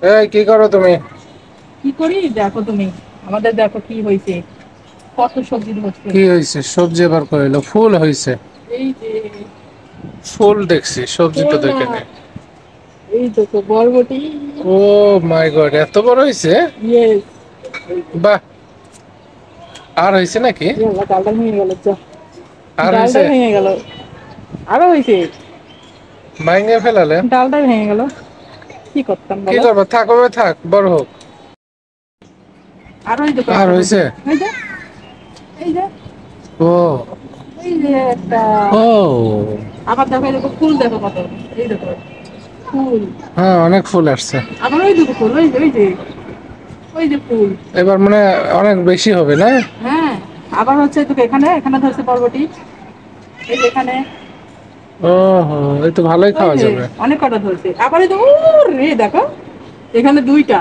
এই কি করো তুমি? কি করি দেখো তুমি, আমাদের দেখো কি হয়েছে, কত সবজি হচ্ছে। কি হয়েছে? সবজি আবার কইলো ফুল হয়েছে? এই যে ফুল দেখছি, সবজি তো ফুল না, দেখে নেই। এই দেখো বরবটি। ও মাই গড, এত বড় হয়েছে! ইয়েস। বাহ। আর হয়েছে নাকি? ডালটা ভেঙে গেল, যা, আর ডালটা হয়েছে? ভেঙে গেল। আরো হয়েছে, ভাঙে ফেলালে? ডালটা ভেঙে গেল, কি করতাম কি বলো। করবো, থাক ওভাবে থাক, বড় হোক। আরো এই দেখো আর একটা হয়েছে। হয়েছে? এই যে, এই যে, ও এই যে একটা। ও আবার দেখো, এই দেখো ফুল, দেখো কত, এই দেখো ফুল। হ্যাঁ, অনেক ফুল আসছে। আবার ওই দেখো ফুল, ওই যে, ওই যে, ওই যে ফুল। এবার মানে অনেক বেশি হবে না? হ্যাঁ, আবার হচ্ছে তোকে এখানে এখানে ধরছে বরবটি, এই যে এখানে। ও হো, এই তো ভালোই ওই খাওয়া যে যাবে। অনেক কটা ধরছে, আবার এই তো রে দেখো, এখানে দুইটা,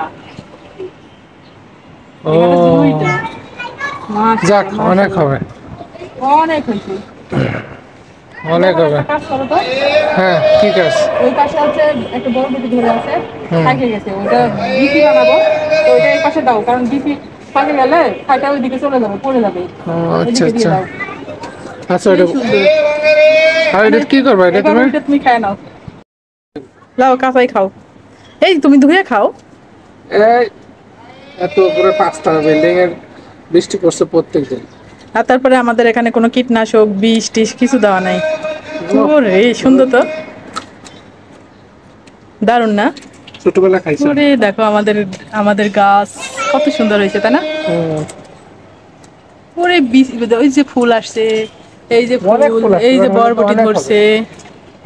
এখানে দুইটা। ও যাক, মাশাআল্লাহ অনেক মাশাআল্লাহ, হবে। অনেক হয়েছে। তুমি অনেক এখন হবে। একটা কাজ করো তো, হ্যাঁ, ঠিক আছে। ওই পাশে হচ্ছে একটা বরবটি ধরে আছে, হুম। পাকে গেছে, ওইটা বিচি বানাবো। তো ওইটা এই পাশে দাও, কারণ বিচি পাকে গেলে খাইটা ওইদিকে চলে যাবে, পড়ে যাবে। ও আচ্ছা ওইদিকে দিয়ে আচ্ছা। দাও। আচ্ছা, সেই ওটা সুন্দর। আর মানে এটা কি করবো এটা এবার তুমি? ওইটা তুমি খায় নাও, লাও কাঁচাই খাও। এই তুমি ধুয়ে খাও। এই এত উপরে 5 তলা বিল্ডিং এর, বৃষ্টি পড়ছে প্রত্যেক দিন। আর তারপরে আমাদের এখানে কোনো কীটনাশক বিষ টিস কিছু দেওয়া নাই। ওরে সুন্দর তো, দারুণ না? ছোটবেলা খাইছেন? ওরে দেখো আমাদের আমাদের গাছ কত সুন্দর হয়েছে, তাই না? হুম। ওরে ওই যে ফুল আসছে, এই যে অনেক ফুল, ফুল আসছে, এই যে এবার মনে তো বরবটি অনেক হবে। ধরছে।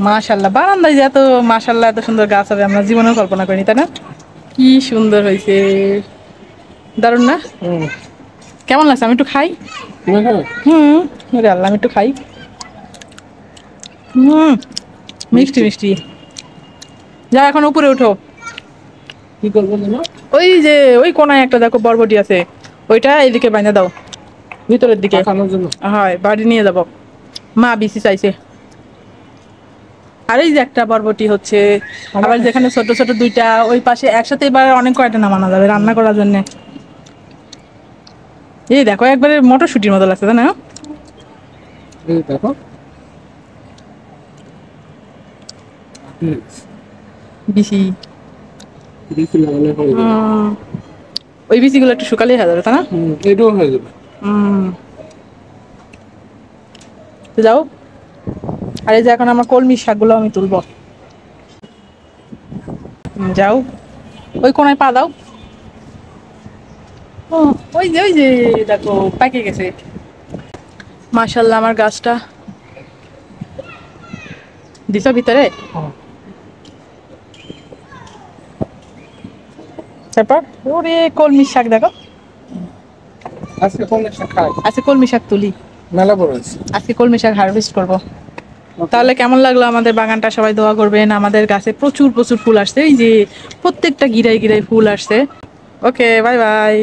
মাশাল্লাহ, বারান্দায় যে এত, মাশাল্লাহ, এত সুন্দর গাছ হবে আমরা জীবনেও কল্পনা করিনি, তাই না? কি সুন্দর হয়েছে, দারুণ না? হুম। কেমন লাগছে, আমি একটু খাই। তুমি খাবে? হুম, ওরে আল্লাহ, আমি একটু খাই। হুম, মিষ্টি মিষ্টি? মিষ্টি। যা এখন উপরে উঠো, কি করবো জানো? ওই যে ওই কোনায় একটা দেখো বরবটি আছে, ওইটা এইদিকে বাইনা দাও, ভিতরের দিকে। পাকানোর জন্য? হয়, বাড়ি নিয়ে যাব, মা বিসি চাইছে। আর এই যে একটা বরবটি হচ্ছে, অনেক আবার আছে। যেখানে ছোট ছোট দুইটা ওই পাশে একসাথে, এবার অনেক কয়টা নামানো যাবে রান্না করার জন্য। এই দেখো একবারে মটরশুটির মতো লাগছে, তাই না? এই দেখো। হুম। বিসি। বিচি লাগালে হয়ে যাবে। উম, ওই বিচিগুলো একটু শুকালেই হয়ে যাবে, তাই না? হুম, এটাও হয়ে যাবে। তো যাও, আর এই যে এখন আমার কলমি শাকগুলো আমি তুলবো। যাও, ওই কোনায় পা দাও। ও, ওই যে দেখো পাকে গেছে। মাশাল্লাহ, আমার গাছটা দিছো ভিতরে। হুম। তারপর ওরে কলমি শাক দেখো, আজকে কোন একটা খাই। আজকে কলমি শাক তুলি, মেলা বড় হয়েছে। আজকে কলমি শাক হারভেস্ট করবো। তাহলে কেমন লাগলো আমাদের বাগানটা, সবাই দোয়া করবেন। আমাদের গাছে প্রচুর প্রচুর ফুল আসছে, এই যে প্রত্যেকটা গিরায় গিরায় ফুল আসছে। ওকে, বাই বাই।